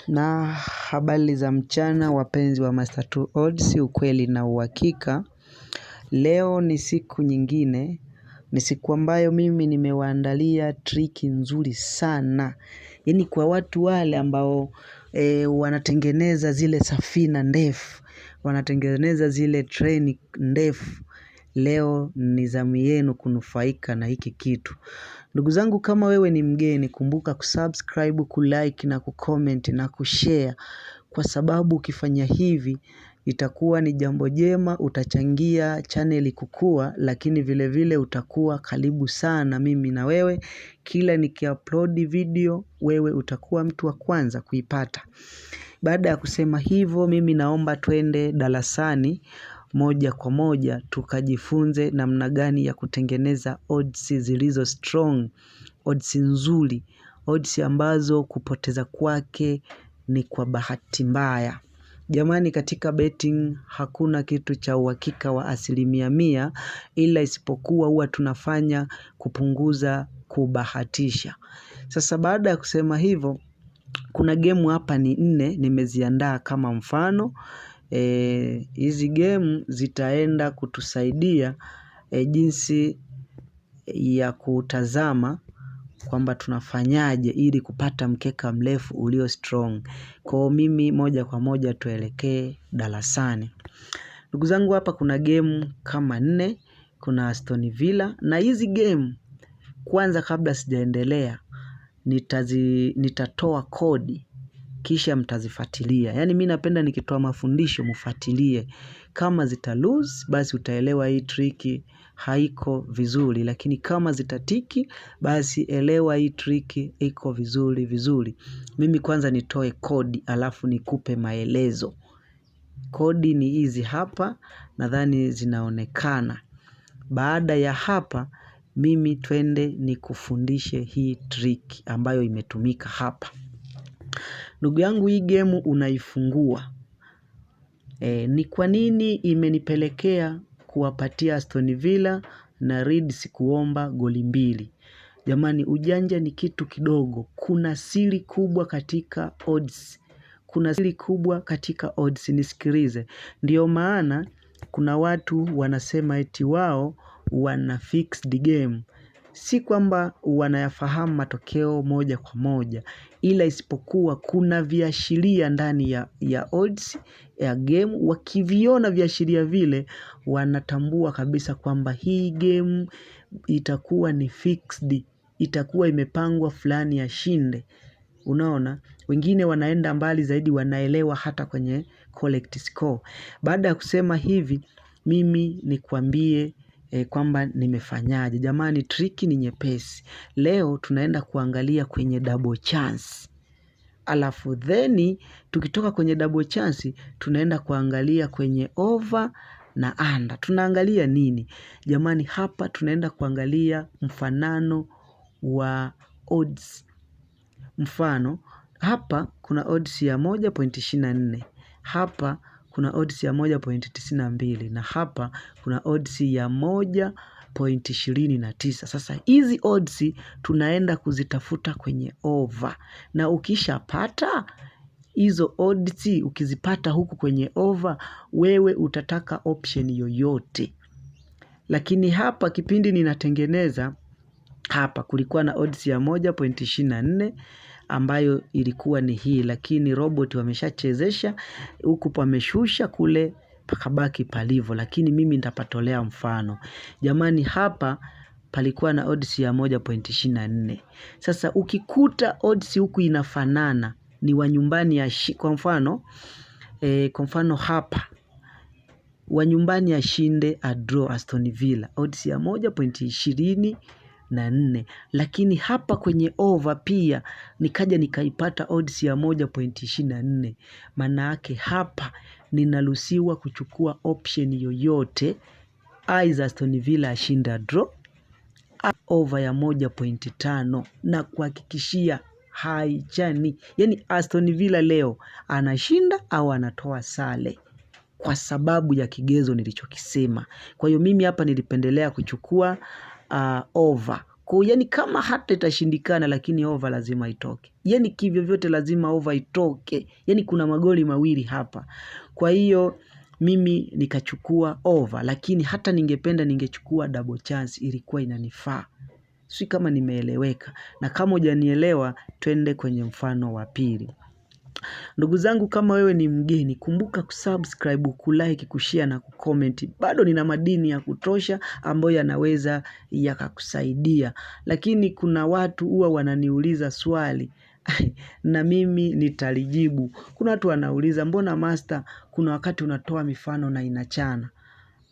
Na habari za mchana wapenzi wa Master 2 Odds, ukweli na uhakika. Leo ni siku nyingine, ni siku ambayo mimi nimewaandalia triki nzuri sana. Yaani kwa watu wale ambao wanatengeneza zile safina ndefu, wanatengeneza zile treni ndefu. Leo ni zamu yenu kunufaika na hiki kitu. Ndugu zangu, kama wewe ni mgeni, kumbuka kusubscribe, kulike na kucomment na kushare, kwa sababu ukifanya hivi itakuwa ni jambo jema, utachangia channel kukua, lakini vile vile utakuwa karibu sana mimi na wewe. Kila nikiupload video, wewe utakuwa mtu wa kwanza kuipata. Baada ya kusema hivyo, mimi naomba twende darasani moja kwa moja tukajifunze namna gani ya kutengeneza odds zilizo strong, odds nzuri, odds ambazo kupoteza kwake ni kwa bahati mbaya. Jamani, katika betting hakuna kitu cha uhakika wa 100%, ila isipokuwa huwa tunafanya kupunguza kubahatisha. Sasa baada ya kusema hivyo, kuna game hapa ni 4 nimeziandaa kama mfano. Hizi game zitaenda kutusaidia jinsi ya kutazama kwamba tunafanyaje ili kupata mkeka mrefu ulio strong. Kwa mimi moja kwa moja tuelekee darasani. Ndugu zangu, hapa kuna game kama 4, kuna Aston Villa, na hizi game kwanza kabla sijaendelea nitatoa kodi kisha mtazifuatilia. Yaani mimi napenda nikitoa mafundisho mfuatilie. Kama zita lose basi utaelewa hii triki haiko vizuri, lakini kama zitatiki basi elewa hii triki iko vizuri. Mimi kwanza nitoe kodi alafu nikupe maelezo. Kodi ni hizi hapa, nadhani zinaonekana. Baada ya hapa mimi twende nikufundishe hii trick ambayo imetumika hapa. Ndugu yangu, hii game unaifungua. Ni kwa nini imenipelekea kuwapatia Aston Villa na Leeds kuomba goli 2? Jamani, ujanja ni kitu kidogo. Kuna siri kubwa katika odds. Kuna siri kubwa katika odds, nisikilize. Ndio maana kuna watu wanasema eti wao wana fixed game. Si kwamba wanayafahamu matokeo moja kwa moja, ila isipokuwa kuna viashiria ndani ya odds ya game. Wakiviona viashiria vile wanatambua kabisa kwamba hii game itakuwa ni fixed, itakuwa imepangwa fulani ya shinde. Unaona, wengine wanaenda mbali zaidi, wanaelewa hata kwenye collect score. Baada ya kusema hivi, mimi nikwambie kwamba nimefanyaje. Jamani, triki ni nyepesi. Leo tunaenda kuangalia kwenye double chance. Alafu theni tukitoka kwenye double chance tunaenda kuangalia kwenye over na under. Tunaangalia nini? Jamani, hapa tunaenda kuangalia mfanano wa odds. Mfano, hapa kuna odds ya 1.24. Hapa kuna odds ya 1.92 na hapa kuna odds ya 1.29. Sasa hizi odds tunaenda kuzitafuta kwenye over. Na ukishapata hizo odds, ukizipata huku kwenye over, wewe utataka option yoyote. Lakini hapa kipindi ninatengeneza, hapa kulikuwa na odds ya 1.24 ambayo ilikuwa ni hii, lakini robot wameshachezesha huku pameshusha, kule pakabaki palivo, lakini mimi nitapatolea mfano. Jamani, hapa palikuwa na odds ya 1.24. Sasa ukikuta odds huku inafanana, ni wa nyumbani ya kwa mfano hapa wa nyumbani ya shinde a draw Aston Villa, odds ya 1.24. Lakini hapa kwenye over pia nikaja nikaipata odds ya 1.24. Maana yake hapa ninaruhusiwa kuchukua option yoyote, either Aston Villa ashinda draw, over ya 1.5, na kuhakikishia haichani. Yaani Aston Villa leo anashinda au anatoa sare kwa sababu ya kigezo nilichokisema. Kwa hiyo mimi hapa nilipendelea kuchukua over Kwa yani kama hata itashindikana, lakini over lazima itoke. Yani kivyo vyote lazima over itoke. Yani kuna magoli mawili hapa. Kwa hiyo mimi nikachukua over, lakini hata ningependa ningechukua double chance, ilikuwa inanifaa. Si kama nimeeleweka. Na kama hujanielewa, twende kwenye mfano wa pili. Ndugu zangu, kama wewe ni mgeni, kumbuka kusubscribe, kulike, kushare na kucomment. Bado nina madini ya kutosha ambayo yanaweza yakakusaidia. Lakini kuna watu huwa wananiuliza swali na mimi nitalijibu. Kuna watu wanauliza, mbona master kuna wakati unatoa mifano na inachana?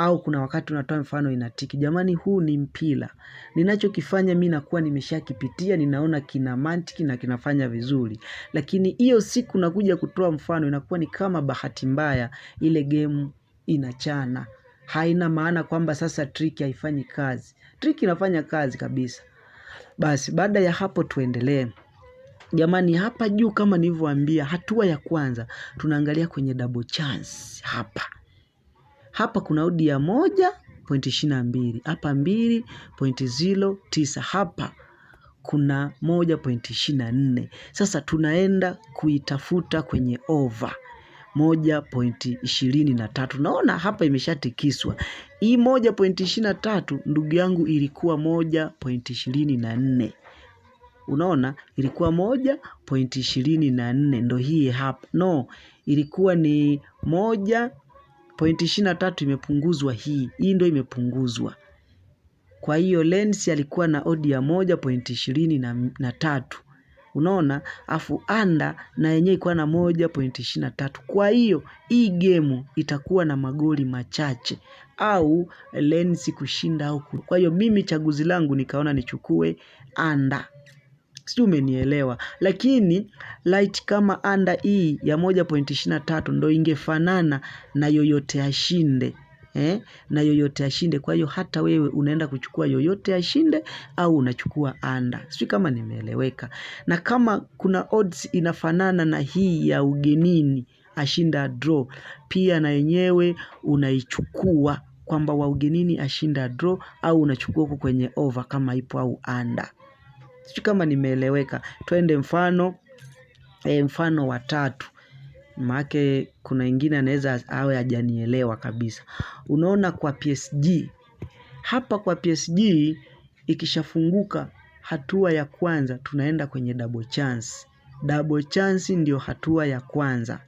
Au kuna wakati unatoa mfano inatiki? Jamani, huu ni mpira. Ninachokifanya mimi nakuwa nimeshakipitia, ninaona kina mantiki na kinafanya vizuri. Lakini hiyo siku nakuja kutoa mfano inakuwa ni kama bahati mbaya ile game inachana. Haina maana kwamba sasa trick haifanyi kazi. Trick inafanya kazi kabisa. Basi baada ya hapo tuendelee. Jamani, hapa juu kama nilivyowaambia, hatua ya kwanza tunaangalia kwenye double chance hapa. Hapa kuna odi ya 1.22, hapa 2.09, hapa kuna 1.24. Sasa tunaenda kuitafuta kwenye over 1.23. Naona hapa imeshatikiswa. Hii 1.23 ndugu yangu ilikuwa 1.24. Unaona ilikuwa 1.24, ndo hii hapa. No, ilikuwa ni 1.23 imepunguzwa hii. Hii ndo imepunguzwa. Kwa hiyo Lens alikuwa na odi ya 1.23. Unaona, afu anda na yenyewe ilikuwa na 1.23. Kwa hiyo hii game itakuwa na magoli machache au Lens kushinda au. Kwa hiyo mimi chaguzi langu nikaona nichukue anda. Sijui umenielewa. Lakini light kama anda hii ya 1.23 ndo ingefanana na yoyote ashinde. Na yoyote ashinde. Kwa hiyo hata wewe unaenda kuchukua yoyote ashinde au unachukua anda. Sijui kama nimeeleweka. Na kama kuna odds inafanana na hii ya ugenini ashinda draw, pia na yenyewe unaichukua kwamba wa ugenini ashinda draw, au unachukua huko kwenye over kama ipo au anda. Sijui kama nimeeleweka. Twende mfano wa tatu. Maana kuna wengine anaweza awe hajanielewa kabisa. Unaona kwa PSG. Hapa kwa PSG ikishafunguka hatua ya kwanza tunaenda kwenye double chance. Double chance ndio hatua ya kwanza.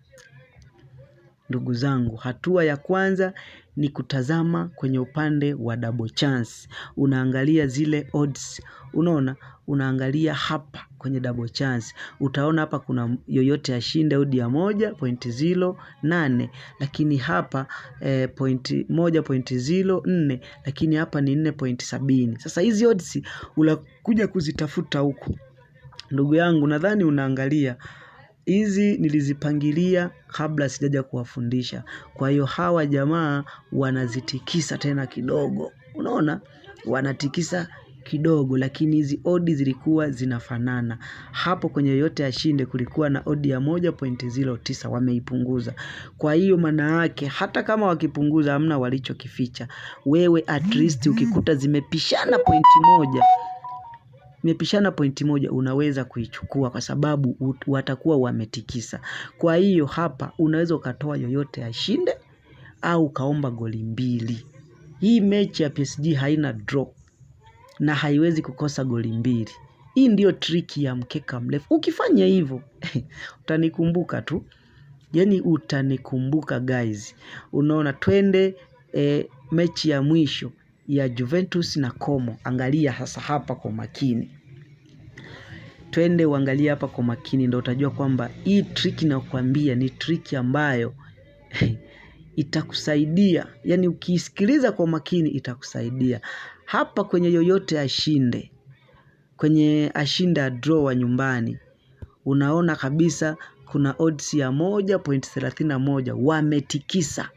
Ndugu zangu, hatua ya kwanza ni kutazama kwenye upande wa double chance. Unaangalia zile odds. Unaona, unaangalia hapa kwenye double chance. Utaona hapa kuna yoyote ashinde odi ya 1.08, lakini hapa 1.04, lakini hapa ni 4.70. Sasa hizi odds unakuja kuzitafuta huku. Ndugu yangu, nadhani unaangalia hizi nilizipangilia kabla sijaja kuwafundisha. Kwa hiyo hawa jamaa wanazitikisa tena kidogo. Unaona? Wanatikisa kidogo, lakini hizi odi zilikuwa zinafanana. Hapo kwenye yote ashinde kulikuwa na odi ya 1.09, wameipunguza. Kwa hiyo maana yake hata kama wakipunguza hamna walichokificha. Wewe at least ukikuta zimepishana pointi moja unaweza kuichukua kwa sababu watakuwa wametikisa. Kwa hiyo hapa unaweza ukatoa yoyote ashinde au kaomba goli mbili. Hii mechi ya PSG haina draw na haiwezi kukosa goli mbili. Hii ndio triki ya mkeka mrefu. Ukifanya hivyo utanikumbuka tu. Yani utanikumbuka guys. Unaona, twende mechi ya mwisho ya Juventus na Como. Angalia hasa hapa kwa makini. Twende uangalie hapa kwa makini, ndio utajua kwamba hii triki nakwambia ni triki ambayo itakusaidia. Yani ukisikiliza kwa makini itakusaidia. Hapa kwenye yoyote ashinde, kwenye ashinda draw wa nyumbani, unaona kabisa kuna odds ya 1.31.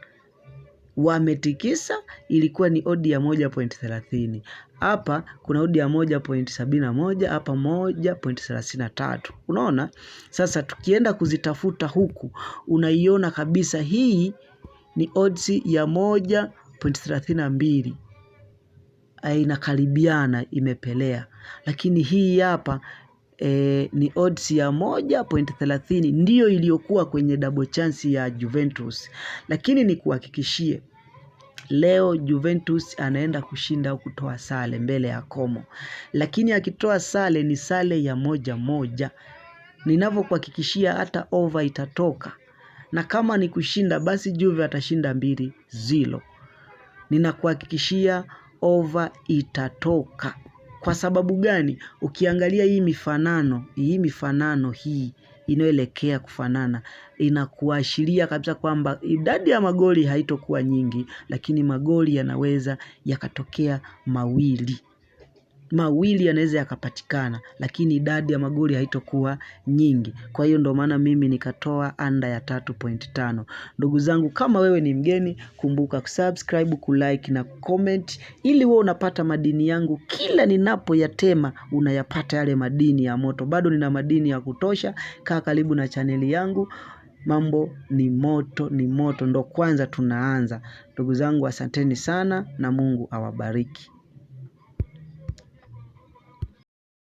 Wametikisa, ilikuwa ni odi ya 1.30. Hapa kuna odi ya 1.71, hapa 1.33. Unaona? Sasa tukienda kuzitafuta huku, unaiona kabisa hii ni odds ya 1.32. inakaribiana imepelea. Lakini hii hapa ni odds ya 1.30 ndiyo iliyokuwa kwenye double chance ya Juventus. Lakini ni kuhakikishie leo Juventus anaenda kushinda au kutoa sare mbele ya Como. Lakini akitoa sare ni sare ya 1-1. Ninavyokuhakikishia hata over itatoka. Na kama ni kushinda basi Juve atashinda 2-0. Ninakuhakikishia over itatoka. Kwa sababu gani? Ukiangalia hii mifanano hii inayoelekea kufanana inakuashiria kabisa kwamba idadi ya magoli haitokuwa nyingi, lakini magoli yanaweza yakatokea mawili yanaweza yakapatikana, lakini idadi ya magoli haitokuwa nyingi. Kwa hiyo ndo maana mimi nikatoa under ya 3.5. Ndugu zangu, kama wewe ni mgeni, kumbuka kusubscribe, kulike na comment ili wewe unapata madini yangu kila ninapoyatema, unayapata yale madini ya moto. Bado nina madini ya kutosha. Kaa karibu na chaneli yangu. Mambo ni moto, ndo kwanza tunaanza. Ndugu zangu, asanteni sana na Mungu awabariki.